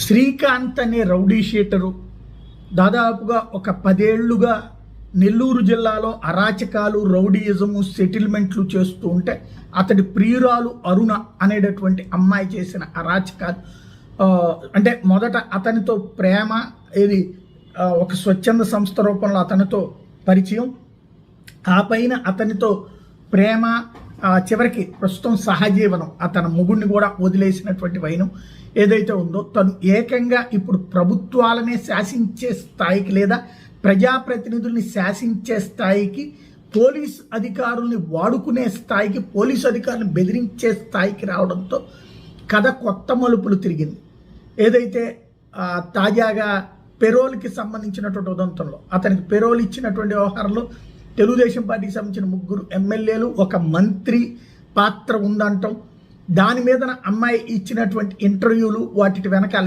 శ్రీకాంత్ అనే rowdy sheeter దాదాపుగా ఒక 10 ఏళ్లుగా నెల్లూరు జిల్లాలో అరాచకాలు, రౌడీయిజము, సెటిల్మెంట్లు చేస్తూ ఉంటే అతడి ప్రియురాలు అరుణ అనేటటువంటి అమ్మాయి చేసిన అరాచకాలు అంటే మొదట అతనితో ప్రేమ, ఇది ఒక స్వచ్ఛంద సంస్థ రూపంలో అతనితో పరిచయం, ఆ పైన అతనితో ప్రేమ, చివరికి ప్రస్తుతం సహజీవనం, అతని మొగుడిని కూడా వదిలేసినటువంటి వైనం ఏదైతే ఉందో తను ఏకంగా ఇప్పుడు ప్రభుత్వాలనే శాసించే స్థాయికి లేదా ప్రజాప్రతినిధుల్ని శాసించే స్థాయికి, పోలీస్ అధికారుల్ని వాడుకునే స్థాయికి, పోలీసు అధికారులను బెదిరించే స్థాయికి రావడంతో కథ కొత్త మలుపులు తిరిగింది. ఏదైతే తాజాగా పెరోల్కి సంబంధించినటువంటి ఉదంతంలో అతనికి పెరోల్ ఇచ్చినటువంటి వ్యవహారంలో తెలుగుదేశం పార్టీకి సంబంధించిన 3 ఎమ్మెల్యేలు, ఒక మంత్రి పాత్ర ఉందంటాం, దాని మీద అమ్మాయి ఇచ్చినటువంటి ఇంటర్వ్యూలు, వాటి వెనకాల